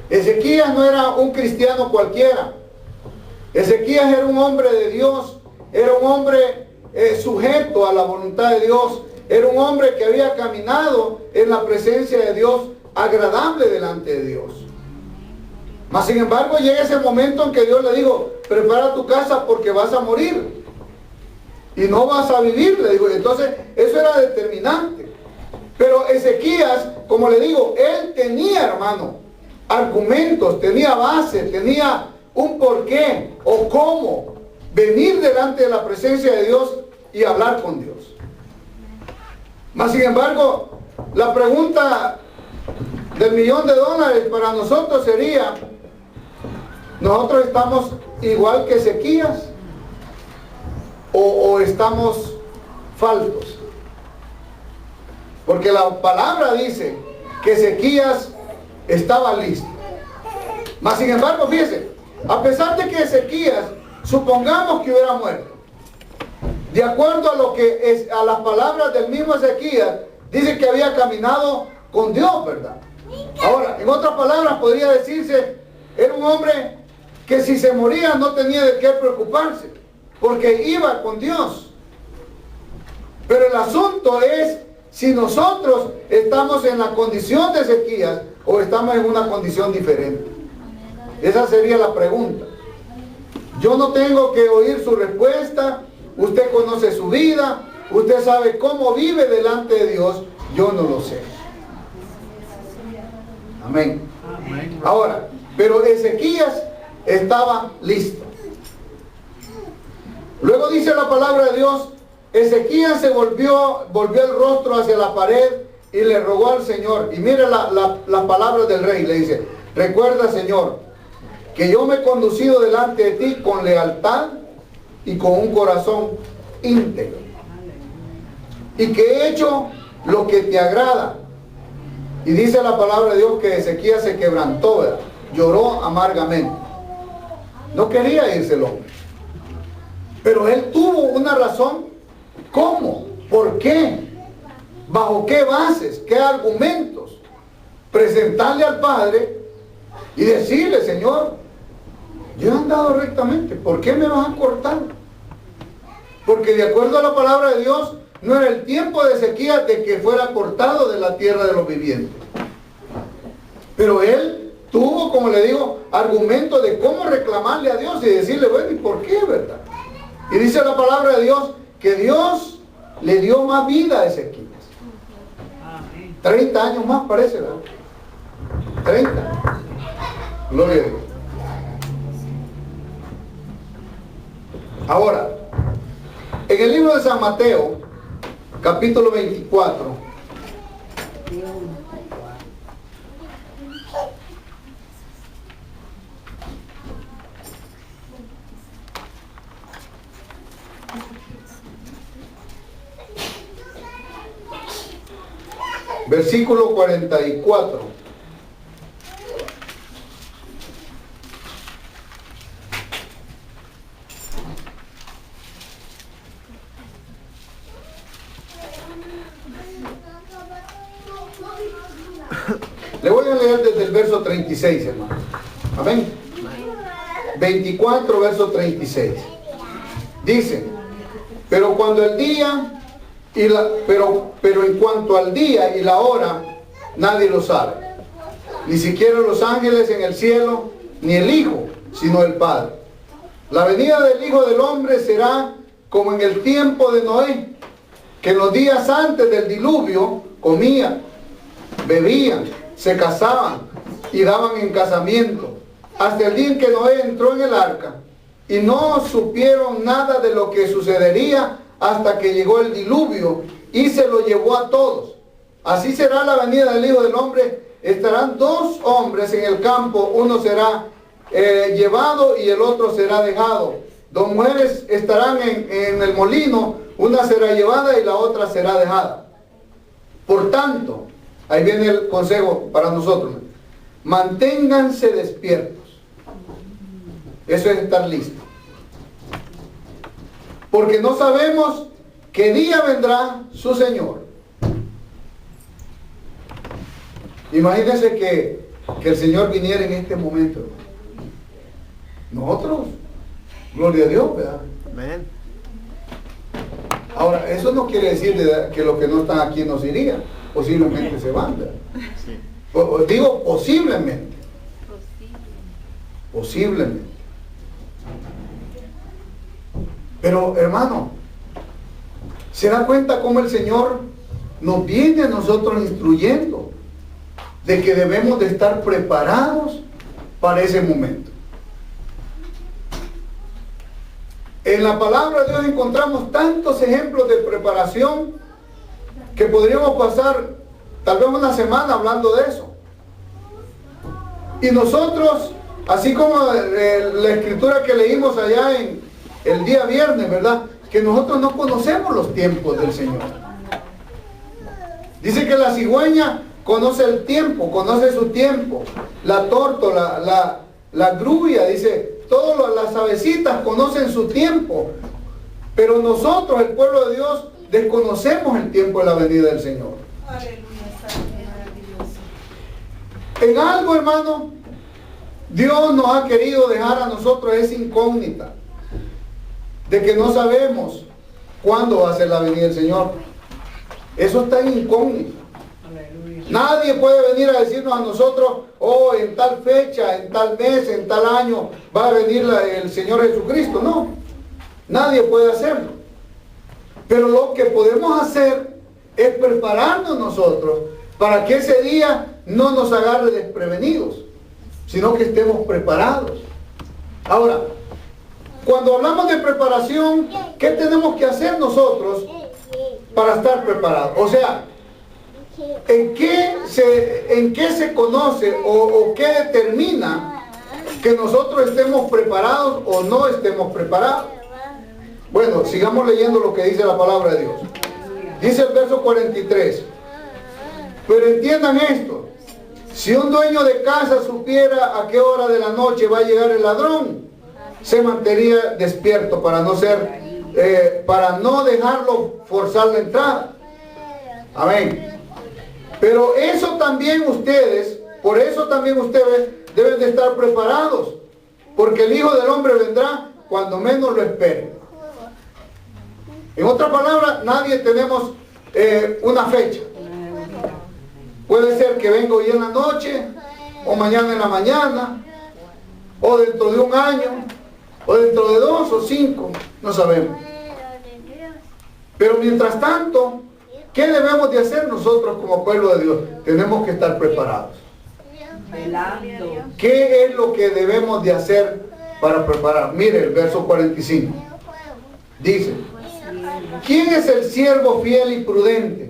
Ezequías no era un cristiano cualquiera. Ezequías era un hombre de Dios, era un hombre sujeto a la voluntad de Dios, era un hombre que había caminado en la presencia de Dios, agradable delante de Dios. Mas sin embargo llega ese momento en que Dios le dijo, prepara tu casa porque vas a morir y no vas a vivir, le digo. Entonces eso era determinante. Pero Ezequías, como le digo, él tenía, hermano, argumentos, tenía base, tenía un porqué o cómo venir delante de la presencia de Dios y hablar con Dios. Mas sin embargo, la pregunta del $1.000.000 para nosotros sería, ¿nosotros estamos igual que Ezequías o estamos faltos? Porque la palabra dice que Ezequías estaba listo. Mas sin embargo, fíjese, a pesar de que Ezequías, supongamos que hubiera muerto, de acuerdo a lo que es, a las palabras del mismo Ezequías, dice que había caminado con Dios, ¿verdad? Ahora, en otras palabras podría decirse, era un hombre que si se moría no tenía de qué preocuparse, porque iba con Dios. Pero el asunto es si nosotros estamos en la condición de Ezequías o estamos en una condición diferente. Esa sería la pregunta. Yo no tengo que oír su respuesta. Usted conoce su vida, usted sabe cómo vive delante de Dios. Yo no lo sé. Amén. Ahora, pero Ezequías estaba listo. Luego dice la palabra de Dios, Ezequías se volvió el rostro hacia la pared y le rogó al Señor. Y mire las palabras del rey, le dice, recuerda, Señor, que yo me he conducido delante de ti con lealtad y con un corazón íntegro, y que he hecho lo que te agrada. Y dice la palabra de Dios que Ezequías se quebrantó, ¿verdad? Lloró amargamente. No quería irse el hombre, pero él tuvo una razón. ¿Cómo? ¿Por qué? ¿Bajo qué bases? ¿Qué argumentos? Presentarle al Padre y decirle, Señor, yo he andado rectamente, ¿por qué me vas a cortar? Porque de acuerdo a la palabra de Dios, no era el tiempo de Ezequías de que fuera cortado de la tierra de los vivientes. Pero él tuvo, como le digo, argumentos de cómo reclamarle a Dios y decirle, bueno, ¿y por qué, verdad? Y dice la palabra de Dios que Dios le dio más vida a Ezequías. 30 años más parece, ¿verdad? 30. Gloria a Dios. Ahora, en el libro de San Mateo, capítulo 24, versículo 44. Le voy a leer desde el verso 36, hermano. Amén. 24, verso 36. Dice, pero cuando el día pero en cuanto al día y la hora, nadie lo sabe. Ni siquiera los ángeles en el cielo, ni el Hijo, sino el Padre. La venida del Hijo del Hombre será como en el tiempo de Noé, que en los días antes del diluvio comían, bebían, se casaban y daban en casamiento, hasta el día en que Noé entró en el arca, y no supieron nada de lo que sucedería hasta que llegó el diluvio y se lo llevó a todos. Así será la venida del Hijo del Hombre. Estarán dos hombres en el campo, uno será llevado y el otro será dejado. Dos mujeres estarán en el molino, una será llevada y la otra será dejada. Por tanto, ahí viene el consejo para nosotros, manténganse despiertos. Eso es estar listo. Porque no sabemos qué día vendrá su Señor. Imagínense que que el Señor viniera en este momento, hermano. Nosotros, gloria a Dios, ¿verdad? Amén. Ahora, eso no quiere decir que los que no están aquí nos irían. Posiblemente se van, ¿verdad? Sí. Digo posiblemente. Posiblemente. Pero, hermano, ¿se da cuenta cómo el Señor nos viene a nosotros instruyendo de que debemos de estar preparados para ese momento? En la palabra de Dios encontramos tantos ejemplos de preparación que podríamos pasar tal vez una semana hablando de eso. Y nosotros, así como la escritura que leímos allá en el día viernes, ¿verdad? Que nosotros no conocemos los tiempos del Señor. Dice que la cigüeña conoce el tiempo, conoce su tiempo. La tórtola, la grulla, dice, todas las avecitas conocen su tiempo. Pero nosotros, el pueblo de Dios, desconocemos el tiempo de la venida del Señor. En algo, hermano, Dios nos ha querido dejar a nosotros esa incógnita de que no sabemos cuándo va a ser la venida del Señor. Eso está en incógnito. Nadie puede venir a decirnos a nosotros, oh, en tal fecha, en tal mes, en tal año va a venir el Señor Jesucristo. No, nadie puede hacerlo. Pero lo que podemos hacer es prepararnos nosotros para que ese día no nos agarre desprevenidos, sino que estemos preparados. Ahora, cuando hablamos de preparación, ¿qué tenemos que hacer nosotros para estar preparados? O sea, ¿en qué se conoce o qué determina que nosotros estemos preparados o no estemos preparados? Bueno, sigamos leyendo lo que dice la palabra de Dios. Dice el verso 43. Pero entiendan esto: si un dueño de casa supiera a qué hora de la noche va a llegar el ladrón, se mantendría despierto para no dejarlo forzar la entrada. Amén. Pero eso también ustedes, por eso también ustedes deben de estar preparados, porque el Hijo del Hombre vendrá cuando menos lo esperen. En otras palabras, nadie tenemos una fecha. Puede ser que venga hoy en la noche, o mañana en la mañana, o dentro de un año, o dentro de 2 o 5, no sabemos. Pero mientras tanto, ¿qué debemos de hacer nosotros como pueblo de Dios? Tenemos que estar preparados. ¿Qué es lo que debemos de hacer para preparar? Mire el verso 45. Dice: ¿quién es el siervo fiel y prudente,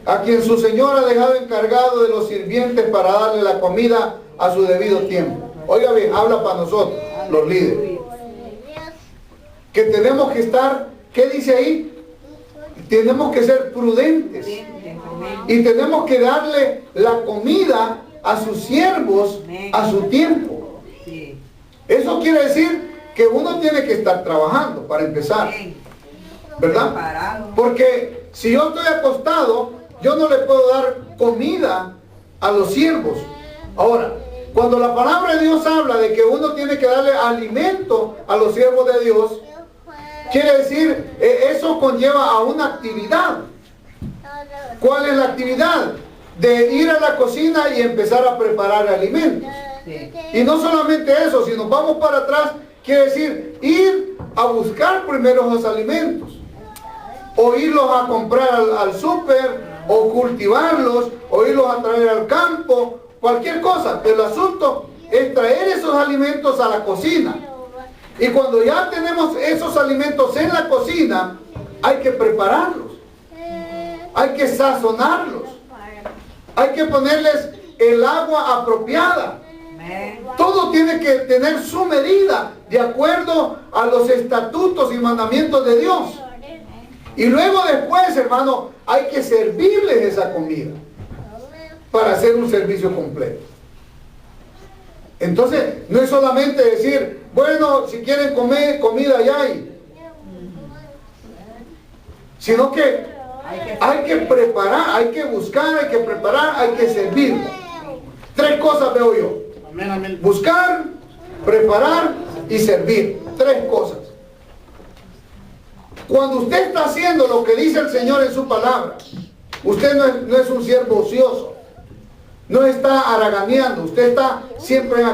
a quien su señor ha dejado encargado de los sirvientes para darle la comida a su debido tiempo? Oiga bien, habla para nosotros, los líderes. Que tenemos que estar, ¿qué dice ahí? Tenemos que ser prudentes. Y tenemos que darle la comida a sus siervos a su tiempo. Eso quiere decir que uno tiene que estar trabajando para empezar, ¿verdad? Porque si yo estoy acostado, yo no le puedo dar comida a los siervos. Ahora, cuando la palabra de Dios habla de que uno tiene que darle alimento a los siervos de Dios, quiere decir, eso conlleva a una actividad. ¿Cuál es la actividad? De ir a la cocina y empezar a preparar alimentos. Y no solamente eso, si nos vamos para atrás, quiere decir ir a buscar primero los alimentos, o irlos a comprar al súper, o cultivarlos, o irlos a traer al campo, cualquier cosa. Pero el asunto es traer esos alimentos a la cocina. Y cuando ya tenemos esos alimentos en la cocina, hay que prepararlos, hay que sazonarlos, hay que ponerles el agua apropiada. Todo tiene que tener su medida de acuerdo a los estatutos y mandamientos de Dios. Y luego después, hermano, hay que servirles esa comida para hacer un servicio completo. Entonces, no es solamente decir, bueno, si quieren comer, comida ya hay. Sino que hay que preparar, hay que buscar, hay que preparar, hay que servir. Tres cosas veo yo. Amén, amén. Buscar, preparar y servir. Tres cosas. Cuando usted está haciendo lo que dice el Señor en su palabra, usted no es un siervo ocioso. No está haraganeando. Usted está siempre en